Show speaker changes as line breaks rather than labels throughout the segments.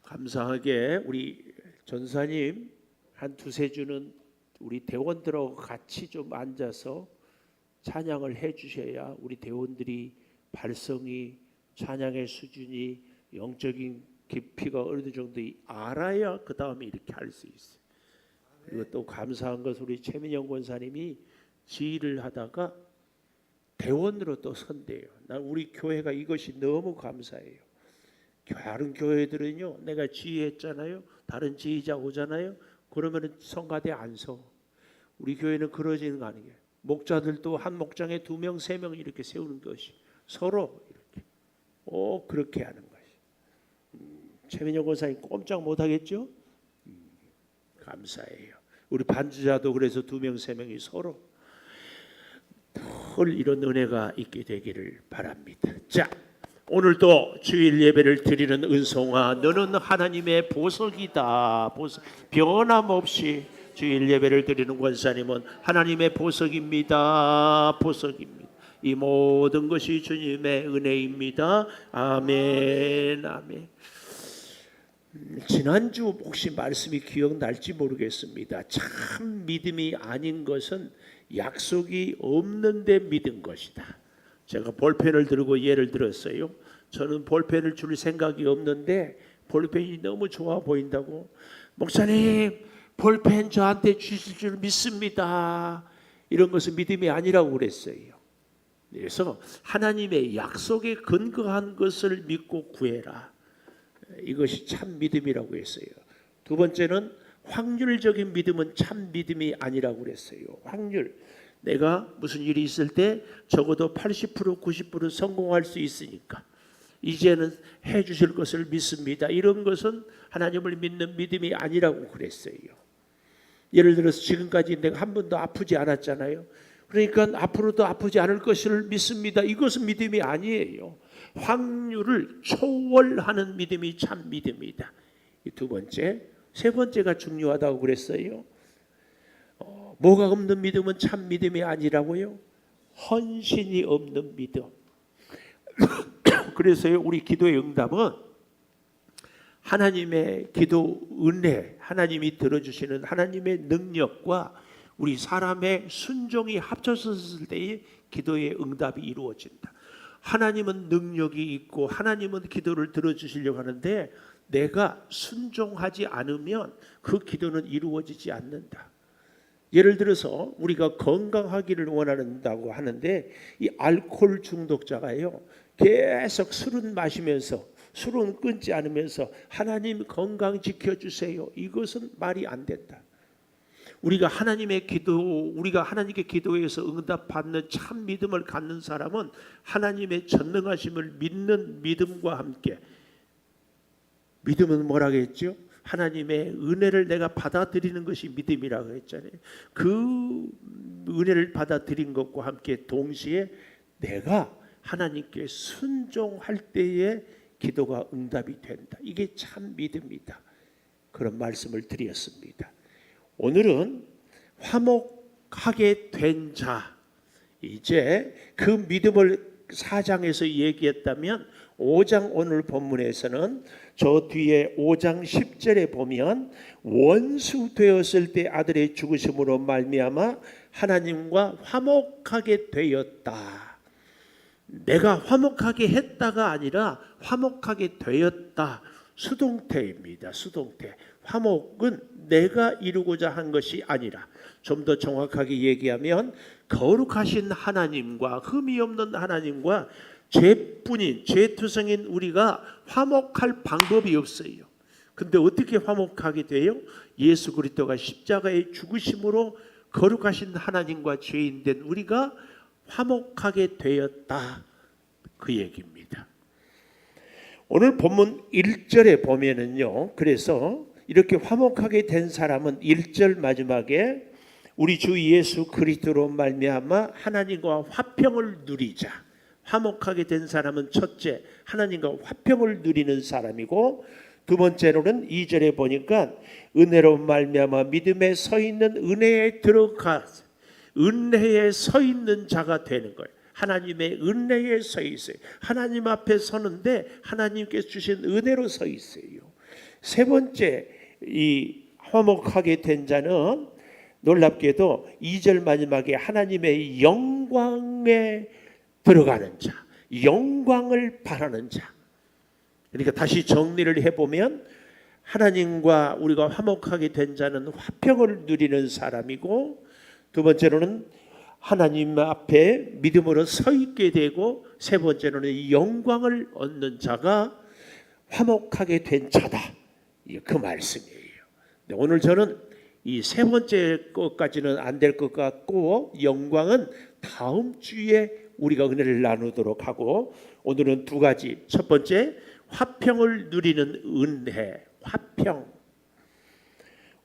감사하게 우리 전사님 한 두세 주는 우리 대원들하고 같이 좀 앉아서 찬양을 해 주셔야 우리 대원들이 발성이 찬양의 수준이 영적인 깊이가 어느 정도 알아야 그 다음에 이렇게 할 수 있어요. 그리고 또 감사한 것은 우리 최민영 권사님이 지휘를 하다가 대원으로 또 선대요. 난 우리 교회가 이것이 너무 감사해요. 다른 교회들은요, 내가 지휘했잖아요, 다른 지휘자 오잖아요, 그러면은 성가대 안 서. 우리 교회는 그러지는 않은 게 목자들도 한 목장에 2명, 3명 이렇게 세우는 것이 서로 이렇게 그렇게 하는 것이. 최민영 권사님 꼼짝 못하겠죠? 감사해요. 우리 반주자도 그래서 2명, 3명이 서로 늘 이런 은혜가 있게 되기를 바랍니다. 자, 오늘도 주일 예배를 드리는 은송아, 너는 하나님의 보석이다. 변함없이 주일 예배를 드리는 권사님은 하나님의 보석입니다. 보석입니다. 이 모든 것이 주님의 은혜입니다. 아멘. 아멘. 지난주 혹시 말씀이 기억날지 모르겠습니다. 참 믿음이 아닌 것은 약속이 없는데 믿은 것이다. 제가 볼펜을 들고 예를 들었어요. 저는 볼펜을 줄 생각이 없는데 볼펜이 너무 좋아 보인다고, 목사님 볼펜 저한테 주실 줄 믿습니다. 이런 것은 믿음이 아니라고 그랬어요. 그래서 하나님의 약속에 근거한 것을 믿고 구해라. 이것이 참 믿음이라고 했어요. 두 번째는 확률적인 믿음은 참 믿음이 아니라고 그랬어요. 확률. 내가 무슨 일이 있을 때 적어도 80% 90% 성공할 수 있으니까 이제는 해 주실 것을 믿습니다. 이런 것은 하나님을 믿는 믿음이 아니라고 그랬어요. 예를 들어서 지금까지 내가 한 번도 아프지 않았잖아요. 그러니까 앞으로도 아프지 않을 것을 믿습니다. 이것은 믿음이 아니에요. 확률을 초월하는 믿음이 참 믿음이다. 이 두 번째. 세 번째가 중요하다고 그랬어요. 뭐가 없는 믿음은 참 믿음이 아니라고요? 헌신이 없는 믿음. 그래서요, 우리 기도의 응답은 하나님의 기도 은혜, 하나님이 들어주시는 하나님의 능력과 우리 사람의 순종이 합쳐졌을 때의 기도의 응답이 이루어진다. 하나님은 능력이 있고 하나님은 기도를 들어주시려고 하는데 내가 순종하지 않으면 그 기도는 이루어지지 않는다. 예를 들어서 우리가 건강하기를 원한다고 하는데 이 알코올 중독자가요, 계속 술은 마시면서 술은 끊지 않으면서 하나님 건강 지켜주세요. 이것은 말이 안 된다. 우리가 하나님의 기도, 우리가 하나님께 기도해서 응답받는 참 믿음을 갖는 사람은 하나님의 전능하심을 믿는 믿음과 함께, 믿음은 뭐라고 했죠? 하나님의 은혜를 내가 받아들이는 것이 믿음이라고 했잖아요. 그 은혜를 받아들인 것과 함께 동시에 내가 하나님께 순종할 때에 기도가 응답이 된다. 이게 참 믿음이다. 그런 말씀을 드렸습니다. 오늘은 화목하게 된 자, 이제 그 믿음을 4장에서 얘기했다면 5장 오늘 본문에서는 저 뒤에 5장 10절에 보면 원수 되었을 때 아들의 죽으심으로 말미암아 하나님과 화목하게 되었다. 내가 화목하게 했다가 아니라 화목하게 되었다. 수동태입니다. 수동태. 화목은 내가 이루고자 한 것이 아니라, 좀 더 정확하게 얘기하면 거룩하신 하나님과 흠이 없는 하나님과 죄뿐인 죄투성인 우리가 화목할 방법이 없어요. 근데 어떻게 화목하게 돼요? 예수 그리스도가 십자가의 죽으심으로 거룩하신 하나님과 죄인된 우리가 화목하게 되었다. 그 얘기입니다. 오늘 본문 1절에 보면은요, 그래서 이렇게 화목하게 된 사람은 1절 마지막에 우리 주 예수 그리스도로 말미암아 하나님과 화평을 누리자. 화목하게 된 사람은 첫째, 하나님과 화평을 누리는 사람이고, 두 번째로는 2절에 보니까 은혜로 말미암아 믿음에 서 있는 은혜에 들어가 은혜에 서 있는 자가 되는 거예요. 하나님의 은혜에 서 있어요. 하나님 앞에 서는데 하나님께서 주신 은혜로 서 있어요. 세 번째 이 화목하게 된 자는 놀랍게도 2절 마지막에 하나님의 영광에 들어가는 자, 영광을 바라는 자. 그러니까 다시 정리를 해보면 하나님과 우리가 화목하게 된 자는 화평을 누리는 사람이고, 두 번째로는 하나님 앞에 믿음으로 서 있게 되고, 세 번째로는 영광을 얻는 자가 화목하게 된 자다. 그 말씀이에요. 오늘 저는 이 세 번째 것까지는 안 될 것 같고, 영광은 다음 주에 우리가 은혜를 나누도록 하고, 오늘은 두 가지. 첫 번째, 화평을 누리는 은혜. 화평.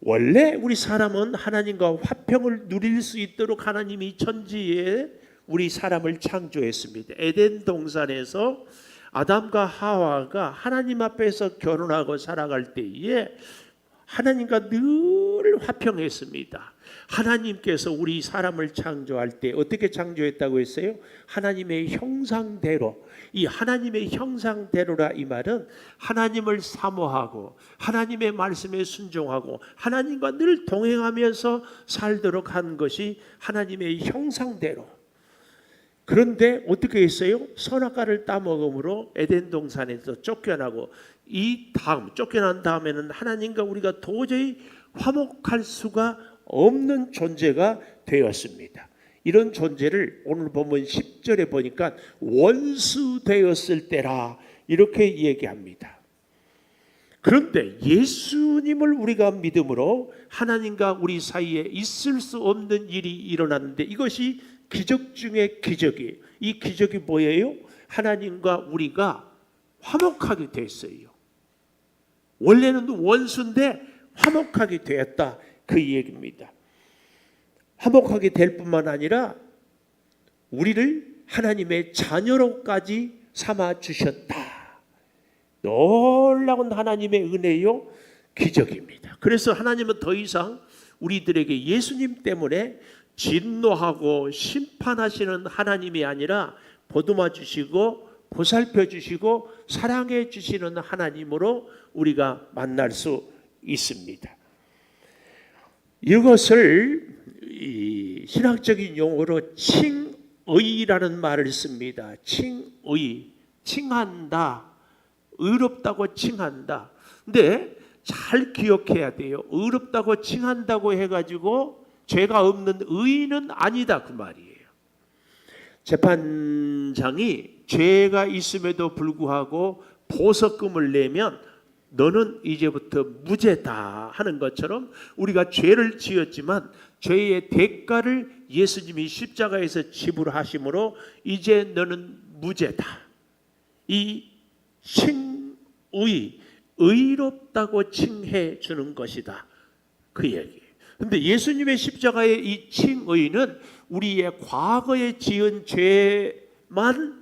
원래 우리 사람은 하나님과 화평을 누릴 수 있도록 하나님이 천지에 우리 사람을 창조했습니다. 에덴 동산에서 아담과 하와가 하나님 앞에서 결혼하고 살아갈 때에 하나님과 늘 화평했습니다. 하나님께서 우리 사람을 창조할 때 어떻게 창조했다고 했어요? 하나님의 형상대로. 이 하나님의 형상대로라 이 말은 하나님을 사모하고 하나님의 말씀에 순종하고 하나님과 늘 동행하면서 살도록 한 것이 하나님의 형상대로. 그런데 어떻게 했어요? 선악과를 따먹음으로 에덴 동산에서 쫓겨나고, 이 다음 쫓겨난 다음에는 하나님과 우리가 도저히 화목할 수가 없는 존재가 되었습니다. 이런 존재를 오늘 보면 10절에 보니까 원수 되었을 때라 이렇게 얘기합니다. 그런데 예수님을 우리가 믿음으로 하나님과 우리 사이에 있을 수 없는 일이 일어났는데, 이것이 기적 중에 기적이에요. 이 기적이 뭐예요? 하나님과 우리가 화목하게 됐어요. 원래는 원수인데 화목하게 되었다, 그 얘기입니다. 화목하게 될 뿐만 아니라 우리를 하나님의 자녀로까지 삼아 주셨다. 놀라운 하나님의 은혜요, 기적입니다. 그래서 하나님은 더 이상 우리들에게 예수님 때문에 진노하고 심판하시는 하나님이 아니라 보듬어 주시고 보살펴 주시고 사랑해 주시는 하나님으로 우리가 만날 수 있습니다. 이것을 신학적인 용어로 칭의라는 말을 씁니다. 칭의, 칭한다, 의롭다고 칭한다. 근데 잘 기억해야 돼요. 의롭다고 칭한다고 해가지고 죄가 없는 의인은 아니다, 그 말이에요. 재판장이 죄가 있음에도 불구하고 보석금을 내면 너는 이제부터 무죄다 하는 것처럼, 우리가 죄를 지었지만 죄의 대가를 예수님이 십자가에서 지불하심으로 이제 너는 무죄다. 이 칭의, 의롭다고 칭해 주는 것이다, 그 얘기예요. 그런데 예수님의 십자가의 이 칭의는 우리의 과거에 지은 죄만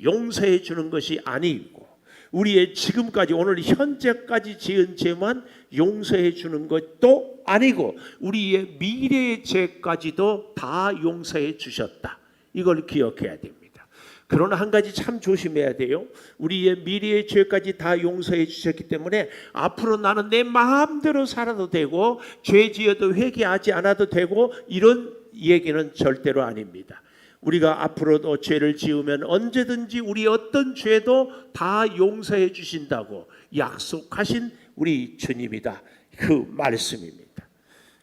용서해 주는 것이 아니고, 우리의 지금까지 오늘 현재까지 지은 죄만 용서해 주는 것도 아니고 우리의 미래의 죄까지도 다 용서해 주셨다. 이걸 기억해야 됩니다. 그러나 한 가지 참 조심해야 돼요. 우리의 미래의 죄까지 다 용서해 주셨기 때문에 앞으로 나는 내 마음대로 살아도 되고 죄 지어도 회개하지 않아도 되고 이런 얘기는 절대로 아닙니다. 우리가 앞으로도 죄를 지으면 언제든지 우리 어떤 죄도 다 용서해 주신다고 약속하신 우리 주님이다, 그 말씀입니다.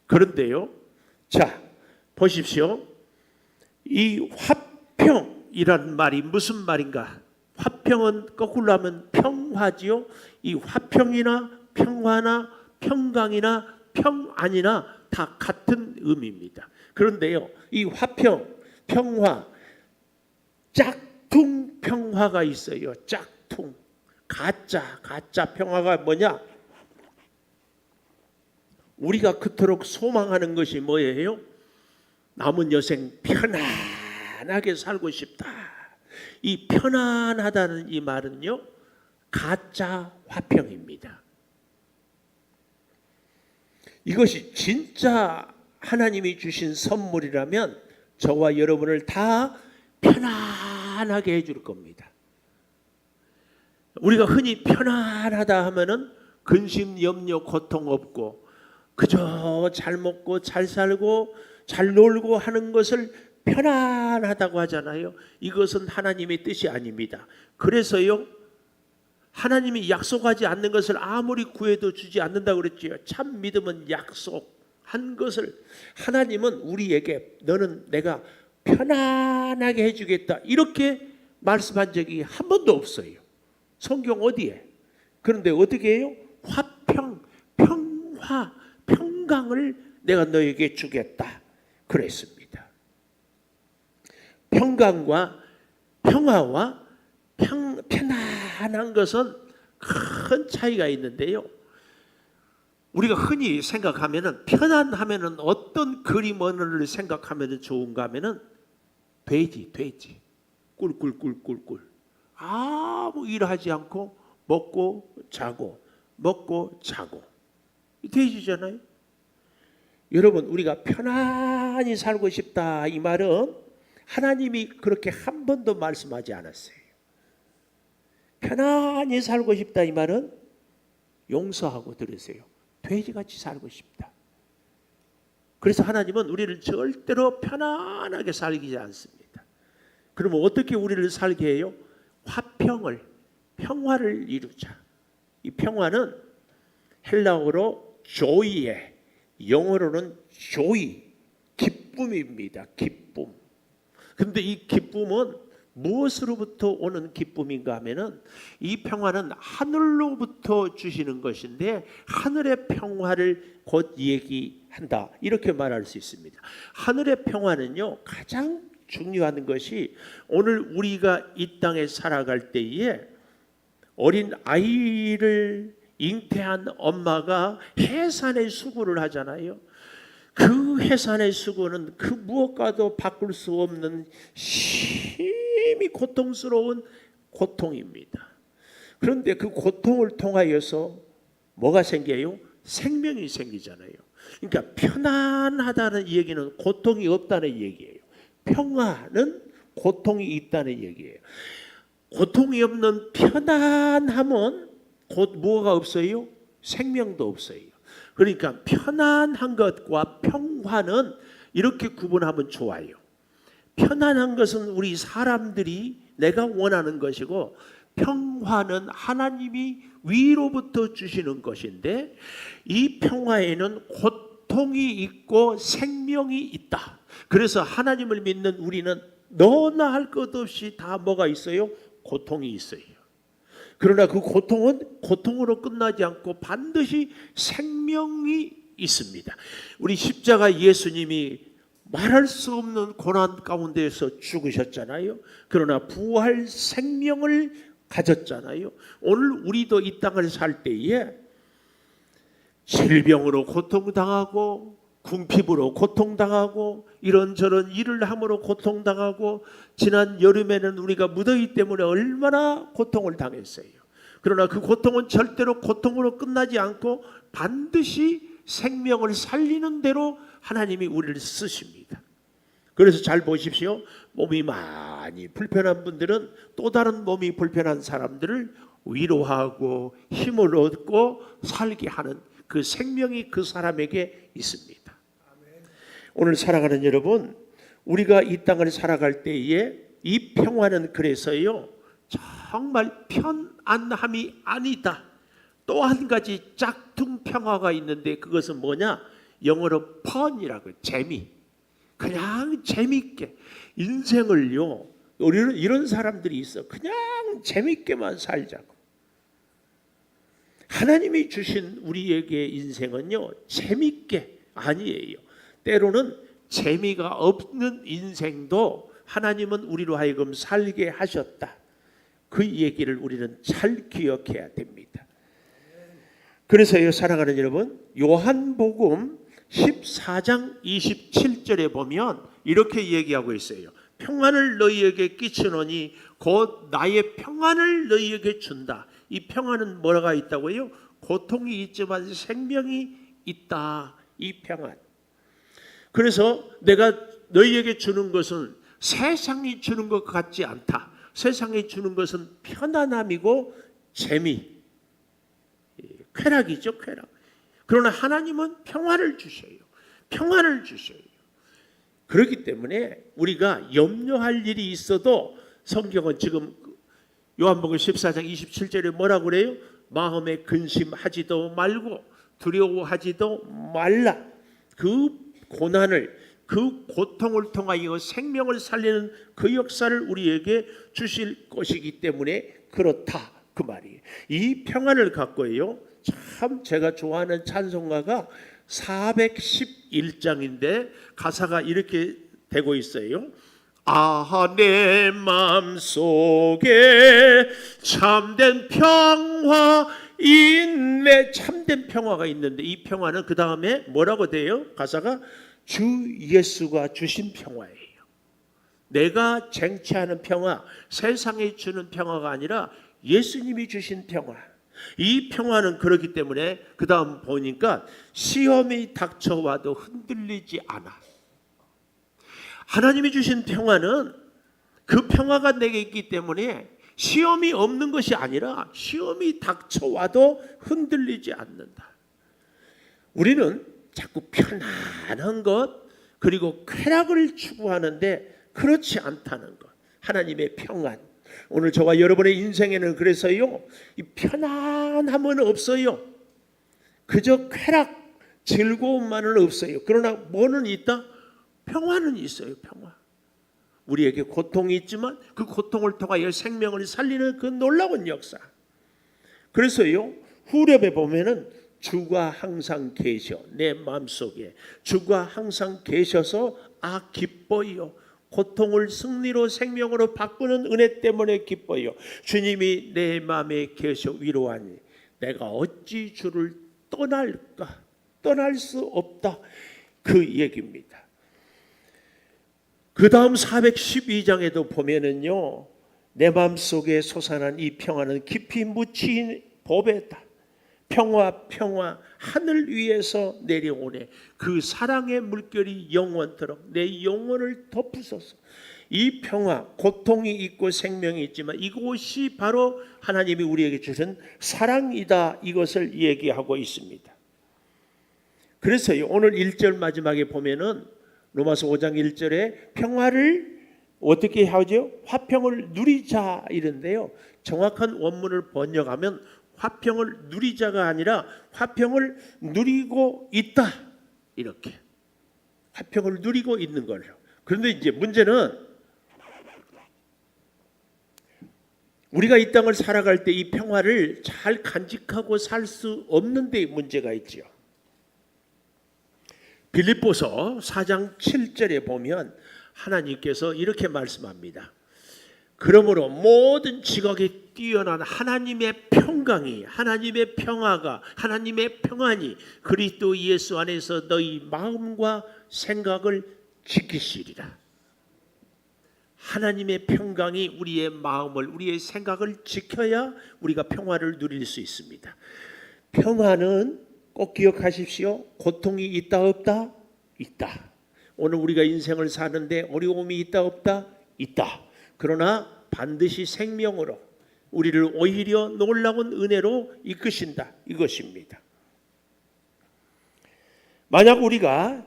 그런데요, 자 보십시오. 이 화평이라는 말이 무슨 말인가? 화평은 거꾸로 하면 평화지요. 이 화평이나 평화나 평강이나 평안이나 다 같은 의미입니다. 그런데요, 이 화평, 평화, 짝퉁 평화가 있어요. 짝퉁, 가짜 평화가 뭐냐? 우리가 그토록 소망하는 것이 뭐예요? 남은 여생 편안하게 살고 싶다. 이 편안하다는 이 말은요, 가짜 화평입니다. 이것이 진짜 하나님이 주신 선물이라면 저와 여러분을 다 편안하게 해줄 겁니다. 우리가 흔히 편안하다 하면은 근심, 염려, 고통 없고 그저 잘 먹고 잘 살고 잘 놀고 하는 것을 편안하다고 하잖아요. 이것은 하나님의 뜻이 아닙니다. 그래서요, 하나님이 약속하지 않는 것을 아무리 구해도 주지 않는다고 그랬지요. 참 믿음은 약속한 것을 하나님은 우리에게 너는 내가 편안하게 해주겠다 이렇게 말씀한 적이 한 번도 없어요. 성경 어디에? 그런데 어떻게 해요? 화평, 평화, 평강을 내가 너에게 주겠다 그랬습니다. 평강과 평화와 편안한 것은 큰 차이가 있는데요. 우리가 흔히 생각하면은 편안하면은 어떤 그림 언어를 생각하면은 좋은가 하면은 돼지 꿀꿀꿀꿀꿀 아무 일하지 않고 먹고 자고 돼지잖아요. 여러분, 우리가 편안히 살고 싶다 이 말은 하나님이 그렇게 한 번도 말씀하지 않았어요. 편안히 살고 싶다 이 말은 용서하고 들으세요. 돼지같이 살고 싶다. 그래서 하나님은 우리를 절대로 편안하게 살기 않습니다. 그러면 어떻게 우리를 살게 해요? 평화를 이루자. 이 평화는 헬라어로 조이에, 영어로는 조이, 기쁨입니다. 기쁨. 그런데 이 기쁨은 무엇으로부터 오는 기쁨인가 하면은 이 평화는 하늘로부터 주시는 것인데 하늘의 평화를 곧 얘기한다 이렇게 말할 수 있습니다. 하늘의 평화는요 가장 중요한 것이 오늘 우리가 이 땅에 살아갈 때에 어린 아이를 잉태한 엄마가 해산의 수고를 하잖아요. 그 해산의 수고는 그 무엇과도 바꿀 수 없는 심히 고통스러운 고통입니다. 그런데 그 고통을 통하여서 뭐가 생겨요? 생명이 생기잖아요. 그러니까 편안하다는 얘기는 고통이 없다는 얘기예요. 평화는 고통이 있다는 얘기예요. 고통이 없는 편안함은 곧 뭐가 없어요? 생명도 없어요. 그러니까 편안한 것과 평화는 이렇게 구분하면 좋아요. 편안한 것은 우리 사람들이 내가 원하는 것이고 평화는 하나님이 위로부터 주시는 것인데 이 평화에는 고통이 있고 생명이 있다. 그래서 하나님을 믿는 우리는 너나 할 것 없이 다 뭐가 있어요? 고통이 있어요. 그러나 그 고통은 고통으로 끝나지 않고 반드시 생명이 있습니다. 우리 십자가 예수님이 말할 수 없는 고난 가운데에서 죽으셨잖아요. 그러나 부활 생명을 가졌잖아요. 오늘 우리도 이 땅을 살 때에 질병으로 고통당하고 궁핍으로 고통당하고 이런저런 일을 함으로 고통당하고 지난 여름에는 우리가 무더위 때문에 얼마나 고통을 당했어요. 그러나 그 고통은 절대로 고통으로 끝나지 않고 반드시 생명을 살리는 대로 하나님이 우리를 쓰십니다. 그래서 잘 보십시오. 몸이 많이 불편한 분들은 또 다른 몸이 불편한 사람들을 위로하고 힘을 얻고 살게 하는 그 생명이 그 사람에게 있습니다. 오늘 사랑하는 여러분, 우리가 이 땅을 살아갈 때에 이 평화는 그래서요 정말 편안함이 아니다. 또 한 가지 짝퉁 평화가 있는데 그것은 뭐냐? 영어로 펀이라고 재미. 그냥 재밌게 인생을요. 우리는 이런 사람들이 있어. 그냥 재밌게만 살자고. 하나님이 주신 우리에게 인생은요 재밌게 아니에요. 때로는 재미가 없는 인생도 하나님은 우리로 하여금 살게 하셨다. 그 얘기를 우리는 잘 기억해야 됩니다. 그래서요 사랑하는 여러분, 요한복음 14장 27절에 보면 이렇게 얘기하고 있어요. 평안을 너희에게 끼치노니 곧 나의 평안을 너희에게 준다. 이 평안은 뭐가 있다고요? 고통이 있지만 생명이 있다. 이 평안. 그래서 내가 너희에게 주는 것은 세상이 주는 것 같지 않다. 세상이 주는 것은 편안함이고 재미. 쾌락이죠, 쾌락. 그러나 하나님은 평화를 주셔요. 평안을 주셔요. 그렇기 때문에 우리가 염려할 일이 있어도 성경은 지금 요한복음 14장 27절에 뭐라고 그래요? 마음에 근심하지도 말고 두려워하지도 말라. 그 고난을, 그 고통을 통하여 생명을 살리는 그 역사를 우리에게 주실 것이기 때문에 그렇다, 그 말이에요. 이 평안을 갖고요, 참 제가 좋아하는 찬송가가 411장인데 가사가 이렇게 되고 있어요. 아, 내 마음속에 참된 평화 있네. 참된 평화가 있는데 이 평화는 그 다음에 뭐라고 돼요? 가사가 주 예수가 주신 평화예요. 내가 쟁취하는 평화, 세상에 주는 평화가 아니라 예수님이 주신 평화. 이 평화는 그렇기 때문에 그 다음 보니까 시험이 닥쳐와도 흔들리지 않아. 하나님이 주신 평화는 그 평화가 내게 있기 때문에 시험이 없는 것이 아니라 시험이 닥쳐와도 흔들리지 않는다. 우리는 자꾸 편안한 것 그리고 쾌락을 추구하는데 그렇지 않다는 것. 하나님의 평안. 오늘 저와 여러분의 인생에는 그래서요, 이 편안함은 없어요. 그저 쾌락, 즐거움만은 없어요. 그러나 뭐는 있다? 평화는 있어요. 평화. 우리에게 고통이 있지만 그 고통을 통하여 생명을 살리는 그 놀라운 역사. 그래서요, 후렙에 보면은 주가 항상 계셔. 내 마음속에 주가 항상 계셔서 기뻐요. 고통을 승리로 생명으로 바꾸는 은혜 때문에 기뻐요. 주님이 내 마음에 계셔 위로하니 내가 어찌 주를 떠날까? 떠날 수 없다. 그 얘기입니다. 그 다음 412장에도 보면은요, 내 마음속에 솟아난 이 평화는 깊이 묻힌 보배다. 평화 평화 하늘 위에서 내려오네. 그 사랑의 물결이 영원토록 내 영혼을 덮으소서. 이 평화, 고통이 있고 생명이 있지만 이곳이 바로 하나님이 우리에게 주신 사랑이다. 이것을 얘기하고 있습니다. 그래서요, 오늘 1절 마지막에 보면은 로마서 5장 1절에 평화를 어떻게 하죠? 화평을 누리자 이런데요. 정확한 원문을 번역하면 화평을 누리자가 아니라 화평을 누리고 있다. 이렇게. 화평을 누리고 있는 걸로. 그런데 이제 문제는 우리가 이 땅을 살아갈 때 이 평화를 잘 간직하고 살 수 없는 데 문제가 있죠. 빌립보서 4장 7절에 보면 하나님께서 이렇게 말씀합니다. 그러므로 모든 지각에 뛰어난 하나님의 평강이, 하나님의 평화가, 하나님의 평안이 그리스도 예수 안에서 너희 마음과 생각을 지키시리라. 하나님의 평강이 우리의 마음을, 우리의 생각을 지켜야 우리가 평화를 누릴 수 있습니다. 평화는 꼭 기억하십시오. 고통이 있다 없다? 있다. 오늘 우리가 인생을 사는데 어려움이 있다 없다? 있다. 그러나 반드시 생명으로 우리를 오히려 놀라운 은혜로 이끄신다. 이것입니다. 만약 우리가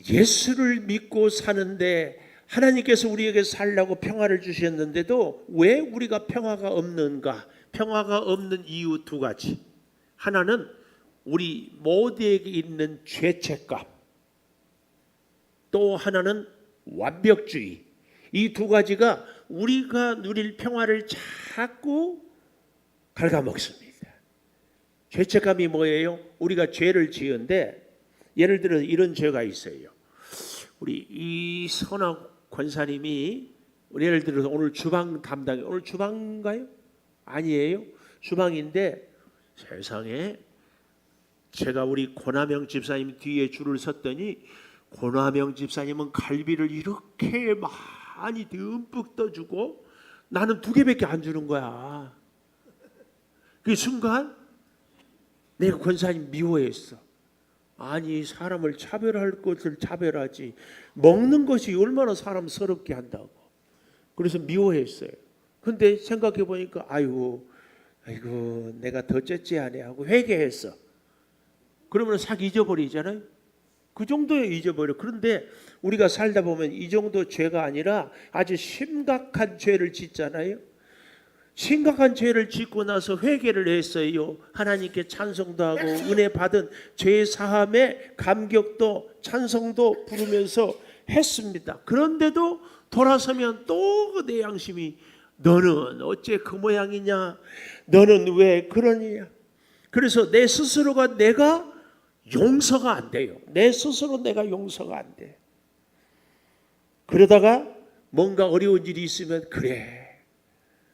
예수를 믿고 사는데 하나님께서 우리에게 살라고 평화를 주셨는데도 왜 우리가 평화가 없는가? 평화가 없는 이유 두 가지. 하나는 우리 모두에게 있는 죄책감, 또 하나는 완벽주의. 이 두 가지가 우리가 누릴 평화를 자꾸 갉아먹습니다. 죄책감이 뭐예요? 우리가 죄를 지은데 예를 들어 이런 죄가 있어요. 우리 이선학 권사님이 예를 들어서 오늘 주방 담당, 오늘 주방인가요? 아니에요. 주방인데 세상에 제가 우리 고남영 집사님 뒤에 줄을 섰더니 고남영 집사님은 갈비를 이렇게 많이 듬뿍 떠주고 나는 2개밖에 안 주는 거야. 그 순간 내가 권사님 미워했어. 아니, 사람을 차별할 것을 차별하지 먹는 것이 얼마나 사람 서럽게 한다고. 그래서 미워했어요. 근데 생각해 보니까 아이고, 아이고 내가 더 째째하네 하고 회개했어. 그러면 싹 잊어버리잖아요. 그 정도에 잊어버려. 그런데 우리가 살다 보면 이 정도 죄가 아니라 아주 심각한 죄를 짓잖아요. 심각한 죄를 짓고 나서 회개를 했어요. 하나님께 찬송도 하고 은혜 받은 죄 사함에 감격도 찬송도 부르면서 했습니다. 그런데도 돌아서면 또 내 양심이 너는 어째 그 모양이냐, 너는 왜 그러냐. 그래서 내 스스로가 내가 용서가 안 돼요. 내 스스로 내가 용서가 안 돼. 그러다가 뭔가 어려운 일이 있으면 그래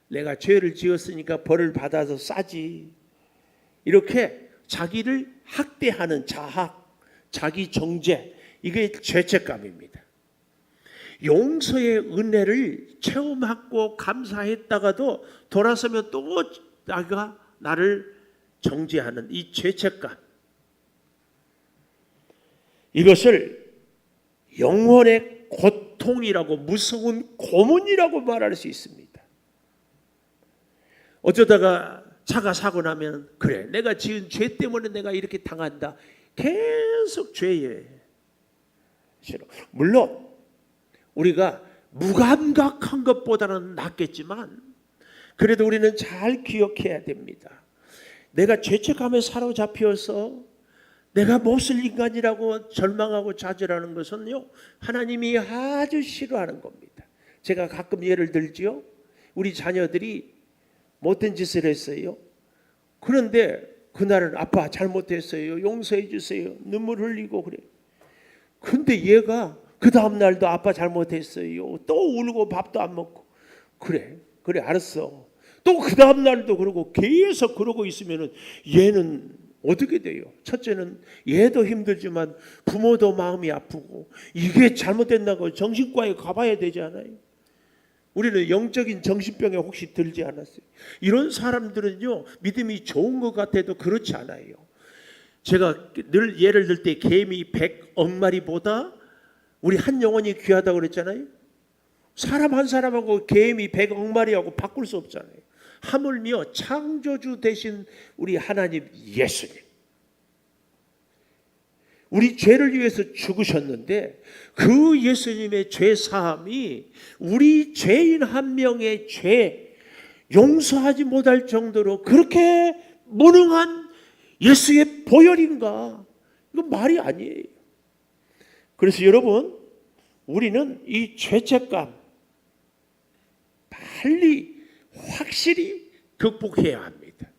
내가 죄를 지었으니까 벌을 받아서 싸지. 이렇게 자기를 학대하는 자학, 자기 정죄, 이게 죄책감입니다. 용서의 은혜를 체험하고 감사했다가도 돌아서면 또 나를 정죄하는 이 죄책감. 이것을 영혼의 고통이라고, 무서운 고문이라고 말할 수 있습니다. 어쩌다가 차가 사고 나면 그래 내가 지은 죄 때문에 내가 이렇게 당한다. 계속 죄에 싫어. 물론 우리가 무감각한 것보다는 낫겠지만 그래도 우리는 잘 기억해야 됩니다. 내가 죄책감에 사로잡혀서 내가 못쓸 인간이라고 절망하고 좌절하는 것은요, 하나님이 아주 싫어하는 겁니다. 제가 가끔 예를 들지요. 우리 자녀들이 못된 짓을 했어요. 그런데 그날은 아빠 잘못했어요. 용서해 주세요. 눈물 흘리고 그래. 근데 얘가 그 다음 날도 아빠 잘못했어요. 또 울고 밥도 안 먹고. 그래 알았어. 또 그 다음 날도 그러고 계속 그러고 있으면은 얘는 어떻게 돼요? 첫째는 얘도 힘들지만 부모도 마음이 아프고 이게 잘못됐다고 정신과에 가봐야 되지 않아요? 우리는 영적인 정신병에 혹시 들지 않았어요? 이런 사람들은요, 믿음이 좋은 것 같아도 그렇지 않아요. 제가 늘 예를 들 때 개미 100억 마리보다 우리 한 영혼이 귀하다고 그랬잖아요. 사람 한 사람하고 개미 100억 마리하고 바꿀 수 없잖아요. 하물며 창조주 되신 우리 하나님 예수님, 우리 죄를 위해서 죽으셨는데 그 예수님의 죄 사함이 우리 죄인 한 명의 죄 용서하지 못할 정도로 그렇게 무능한 예수의 보혈인가? 이건 말이 아니에요. 그래서 여러분, 우리는 이 죄책감 빨리 확실히 극복해야 합니다.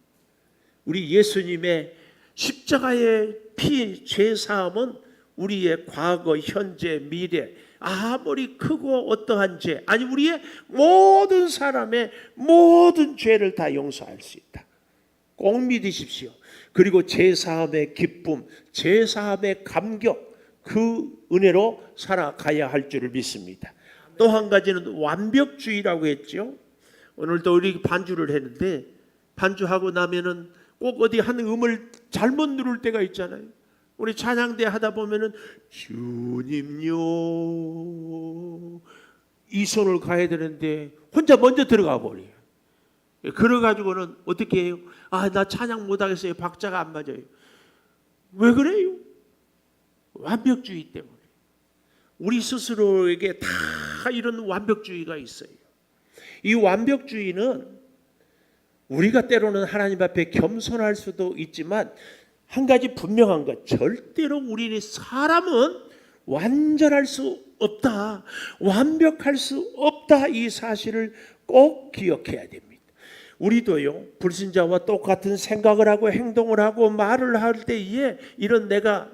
우리 예수님의 십자가의 피 죄사함은 우리의 과거, 현재, 미래 아무리 크고 어떠한 죄, 아니 우리의 모든 사람의 모든 죄를 다 용서할 수 있다. 꼭 믿으십시오. 그리고 죄사함의 기쁨, 죄사함의 감격, 그 은혜로 살아가야 할 줄을 믿습니다. 또 한 가지는 완벽주의라고 했죠. 오늘도 우리 반주를 했는데 반주하고 나면은 꼭 어디 한 음을 잘못 누를 때가 있잖아요. 우리 찬양대 하다 보면은 주님요 이 손을 가야 되는데 혼자 먼저 들어가 버려요. 그래가지고는 어떻게 해요? 아, 나 찬양 못하겠어요. 박자가 안 맞아요. 왜 그래요? 완벽주의 때문에. 우리 스스로에게 다 이런 완벽주의가 있어요. 이 완벽주의는 우리가 때로는 하나님 앞에 겸손할 수도 있지만 한 가지 분명한 것, 절대로 우리 사람은 완전할 수 없다, 완벽할 수 없다, 이 사실을 꼭 기억해야 됩니다. 우리도요, 불신자와 똑같은 생각을 하고 행동을 하고 말을 할 때에 이런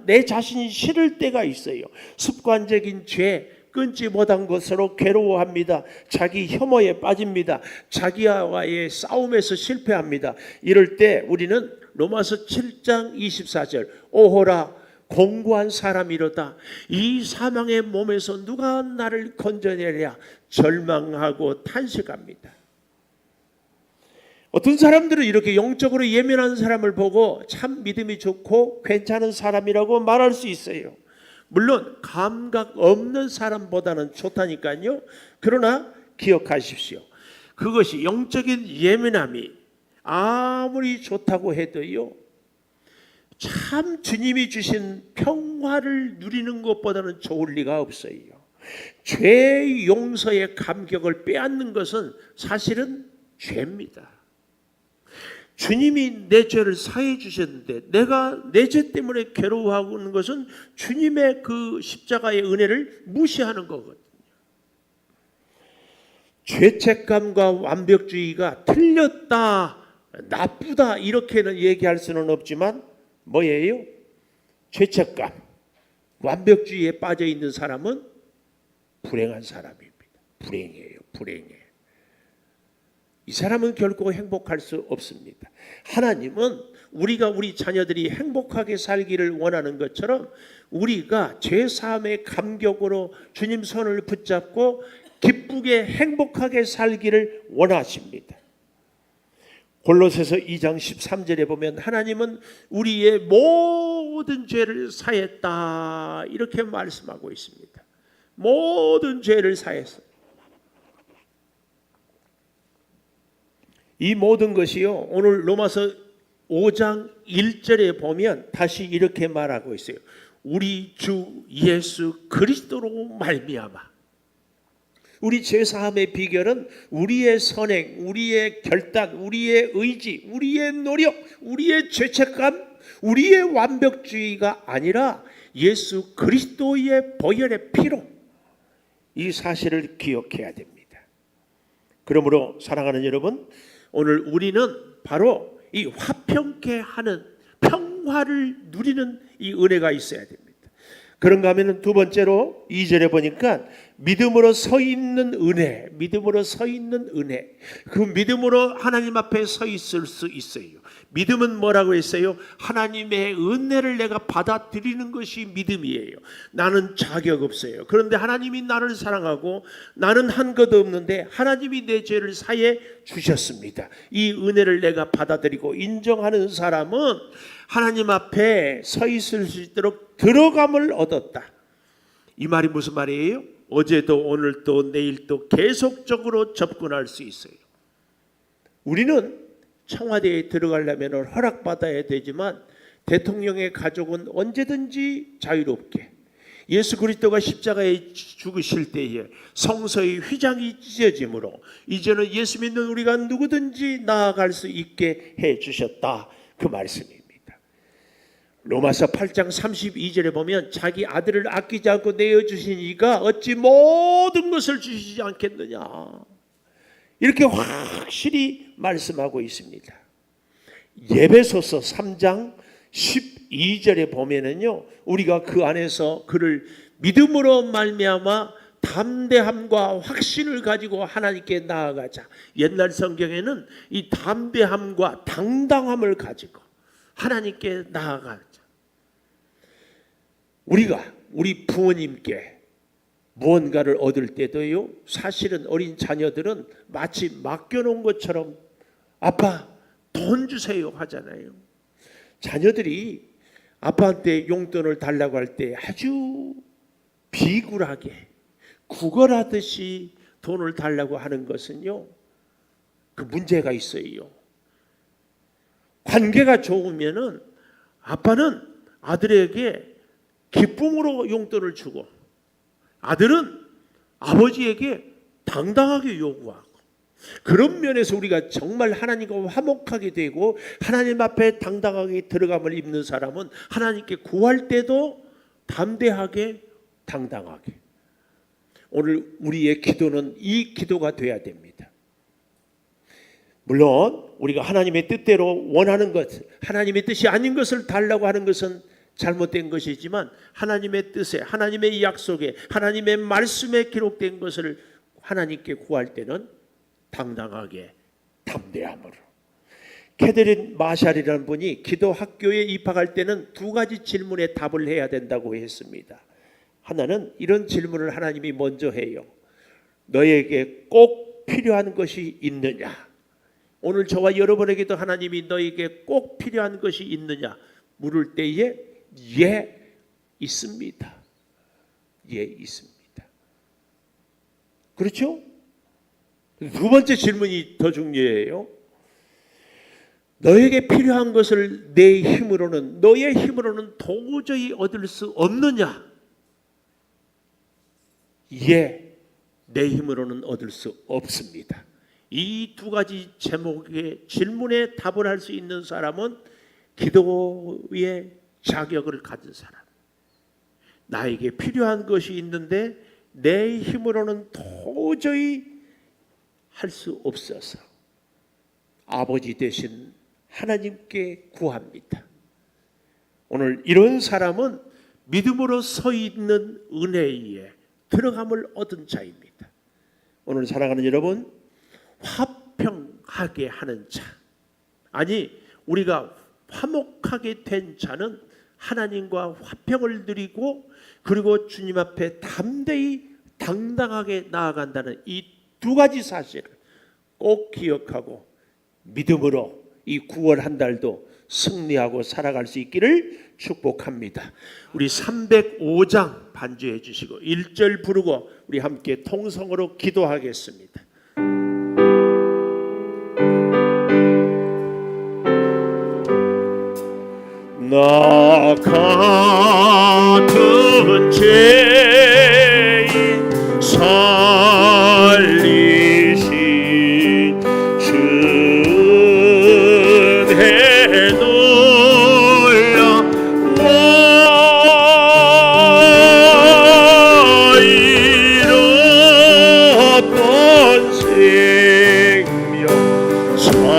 내 자신이 싫을 때가 있어요. 습관적인 죄, 끊지 못한 것으로 괴로워합니다. 자기 혐오에 빠집니다. 자기와의 싸움에서 실패합니다. 이럴 때 우리는 로마서 7장 24절 오호라 공고한 사람이로다. 이 사망의 몸에서 누가 나를 건져내랴 절망하고 탄식합니다. 어떤 사람들은 이렇게 영적으로 예민한 사람을 보고 참 믿음이 좋고 괜찮은 사람이라고 말할 수 있어요. 물론 감각 없는 사람보다는 좋다니까요. 그러나 기억하십시오. 그것이 영적인 예민함이 아무리 좋다고 해도요, 참 주님이 주신 평화를 누리는 것보다는 좋을 리가 없어요. 죄 용서의 감격을 빼앗는 것은 사실은 죄입니다. 주님이 내 죄를 사해 주셨는데 내가 내 죄 때문에 괴로워하는 것은 주님의 그 십자가의 은혜를 무시하는 거거든요. 죄책감과 완벽주의가 틀렸다, 나쁘다 이렇게는 얘기할 수는 없지만 뭐예요? 죄책감, 완벽주의에 빠져 있는 사람은 불행한 사람입니다. 불행해요. 불행해. 이 사람은 결코 행복할 수 없습니다. 하나님은 우리가 우리 자녀들이 행복하게 살기를 원하는 것처럼 우리가 죄사함의 감격으로 주님 손을 붙잡고 기쁘게 행복하게 살기를 원하십니다. 골로새서 2장 13절에 보면 하나님은 우리의 모든 죄를 사했다 이렇게 말씀하고 있습니다. 모든 죄를 사했어. 이 모든 것이요, 오늘 로마서 5장 1절에 보면 다시 이렇게 말하고 있어요. 우리 주 예수 그리스도로 말미암아. 우리 죄사함의 비결은 우리의 선행, 우리의 결단, 우리의 의지, 우리의 노력, 우리의 죄책감, 우리의 완벽주의가 아니라 예수 그리스도의 보혈의 피로, 이 사실을 기억해야 됩니다. 그러므로 사랑하는 여러분, 오늘 우리는 바로 이 화평케 하는 평화를 누리는 이 은혜가 있어야 됩니다. 그런가 하면 두 번째로 2절에 보니까 믿음으로 서 있는 은혜, 믿음으로 서 있는 은혜. 그 믿음으로 하나님 앞에 서 있을 수 있어요. 믿음은 뭐라고 했어요? 하나님의 은혜를 내가 받아들이는 것이 믿음이에요. 나는 자격 없어요. 그런데 하나님이 나를 사랑하고 나는 한 것 없는데 하나님이 내 죄를 사해 주셨습니다. 이 은혜를 내가 받아들이고 인정하는 사람은 하나님 앞에 서 있을 수 있도록 들어감을 얻었다. 이 말이 무슨 말이에요? 어제도 오늘도 내일도 계속적으로 접근할 수 있어요. 우리는 청와대에 들어가려면 허락받아야 되지만 대통령의 가족은 언제든지 자유롭게, 예수 그리스도가 십자가에 죽으실 때에 성서의 휘장이 찢어짐으로 이제는 예수 믿는 우리가 누구든지 나아갈 수 있게 해주셨다, 그 말씀입니다. 로마서 8장 32절에 보면 자기 아들을 아끼지 않고 내어주신 이가 어찌 모든 것을 주시지 않겠느냐, 이렇게 확실히 말씀하고 있습니다. 에베소서 3장 12절에 보면은요, 우리가 그 안에서 그를 믿음으로 말미암아 담대함과 확신을 가지고 하나님께 나아가자. 옛날 성경에는 이 담대함과 당당함을 가지고 하나님께 나아가자. 우리가 우리 부모님께 무언가를 얻을 때도요, 사실은 어린 자녀들은 마치 맡겨놓은 것처럼 아빠 돈 주세요 하잖아요. 자녀들이 아빠한테 용돈을 달라고 할 때 아주 비굴하게 구걸하듯이 돈을 달라고 하는 것은요, 그 문제가 있어요. 관계가 좋으면은 아빠는 아들에게 기쁨으로 용돈을 주고 아들은 아버지에게 당당하게 요구하고, 그런 면에서 우리가 정말 하나님과 화목하게 되고 하나님 앞에 당당하게 들어감을 입는 사람은 하나님께 구할 때도 담대하게 당당하게. 오늘 우리의 기도는 이 기도가 돼야 됩니다. 물론 우리가 하나님의 뜻대로 원하는 것, 하나님의 뜻이 아닌 것을 달라고 하는 것은 잘못된 것이지만 하나님의 뜻에, 하나님의 약속에, 하나님의 말씀에 기록된 것을 하나님께 구할 때는 당당하게 담대함으로. 캐더린 마샬이라는 분이 기도 학교에 입학할 때는 두 가지 질문에 답을 해야 된다고 했습니다. 하나는 이런 질문을 하나님이 먼저 해요. 너에게 꼭 필요한 것이 있느냐? 오늘 저와 여러분에게도 하나님이 너에게 꼭 필요한 것이 있느냐 물을 때에 예, 있습니다. 예, 있습니다. 그렇죠? 두 번째 질문이 더 중요해요. 너에게 필요한 것을 내 힘으로는, 너의 힘으로는 도저히 얻을 수 없느냐? 예, 내 힘으로는 얻을 수 없습니다. 이 두 가지 제목의 질문에 답을 할 수 있는 사람은 기도의 자격을 가진 사람. 나에게 필요한 것이 있는데 내 힘으로는 도저히 할 수 없어서 아버지 되신 하나님께 구합니다. 오늘 이런 사람은 믿음으로 서 있는 은혜에 들어감을 얻은 자입니다. 오늘 사랑하는 여러분, 화평하게 하는 자, 아니 우리가 화목하게 된 자는 하나님과 화평을 누리고 그리고 주님 앞에 담대히 당당하게 나아간다는 이 두 가지 사실을 꼭 기억하고 믿음으로 이 9월 한 달도 승리하고 살아갈 수 있기를 축복합니다. 우리 305장 반주해 주시고 1절 부르고 우리 함께 통성으로 기도하겠습니다. 나 같은 죄인 살리신 주은혜 놀라 와 잃었던 생명 찾았고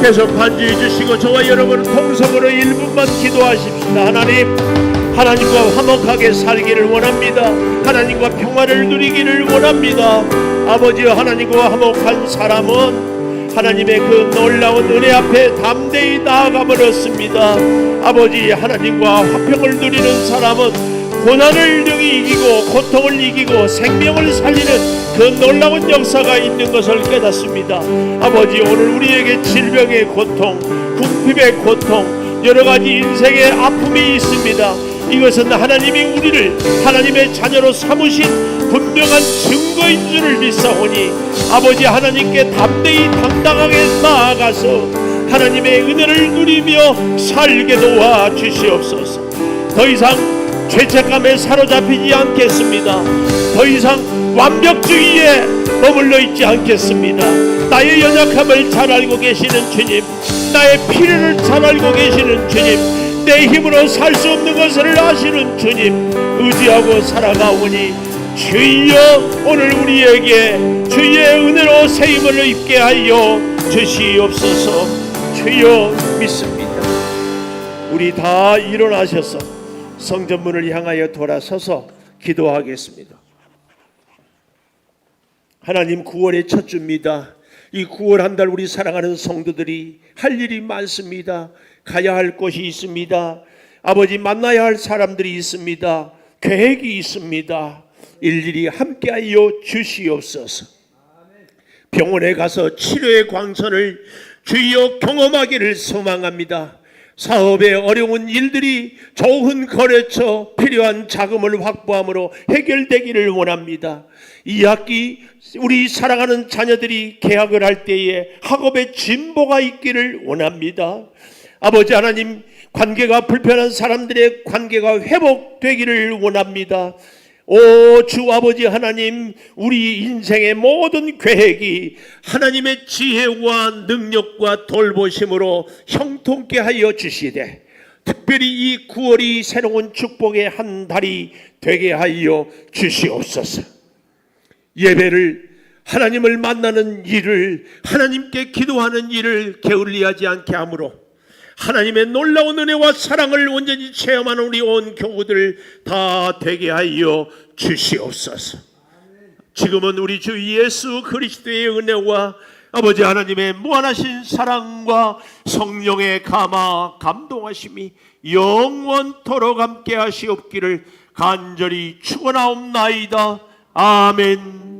계속 반주해 주시고 저와 여러분 통성으로 1분만 기도하십시다. 하나님과 화목하게 살기를 원합니다. 하나님과 평화를 누리기를 원합니다. 아버지여, 하나님과 화목한 사람은 하나님의 그 놀라운 은혜 앞에 담대히 나아감을 얻습니다. 아버지, 하나님과 화평을 누리는 사람은 고난을 능히 이기고 고통을 이기고 생명을 살리는 그 놀라운 역사가 있는 것을 깨닫습니다. 아버지, 오늘 우리에게 질병의 고통, 궁핍의 고통, 여러가지 인생의 아픔이 있습니다. 이것은 하나님이 우리를 하나님의 자녀로 삼으신 분명한 증거인 줄을 믿사오니 아버지, 하나님께 담대히 당당하게 나아가서 하나님의 은혜를 누리며 살게 도와 주시옵소서. 더 이상 죄책감에 사로잡히지 않겠습니다. 더 이상 완벽주의에 머물러 있지 않겠습니다. 나의 연약함을 잘 알고 계시는 주님, 나의 필요를 잘 알고 계시는 주님, 내 힘으로 살 수 없는 것을 아시는 주님 의지하고 살아가오니 주여, 오늘 우리에게 주의 은혜로 세임을 입게 하여 주시옵소서. 주여, 믿습니다. 우리 다 일어나셔서 성전문을 향하여 돌아서서 기도하겠습니다. 하나님, 9월의 첫 주입니다. 이 9월 한 달 우리 사랑하는 성도들이 할 일이 많습니다. 가야 할 곳이 있습니다. 아버지, 만나야 할 사람들이 있습니다. 계획이 있습니다. 일일이 함께하여 주시옵소서. 병원에 가서 치료의 광선을 주여 경험하기를 소망합니다. 사업의 어려운 일들이 좋은 거래처 필요한 자금을 확보함으로 해결되기를 원합니다. 이 학기 우리 사랑하는 자녀들이 개학을 할 때에 학업에 진보가 있기를 원합니다. 아버지 하나님, 관계가 불편한 사람들의 관계가 회복되기를 원합니다. 오 주 아버지 하나님, 우리 인생의 모든 계획이 하나님의 지혜와 능력과 돌보심으로 형통케 하여 주시되 특별히 이 9월이 새로운 축복의 한 달이 되게 하여 주시옵소서. 예배를, 하나님을 만나는 일을, 하나님께 기도하는 일을 게을리하지 않게 하므로 하나님의 놀라운 은혜와 사랑을 온전히 체험하는 우리 온 교우들 다 되게 하여 주시옵소서. 지금은 우리 주 예수 그리스도의 은혜와 아버지 하나님의 무한하신 사랑과 성령의 감화 감동하심이 영원토록 함께 하시옵기를 간절히 축원하옵나이다. 아멘.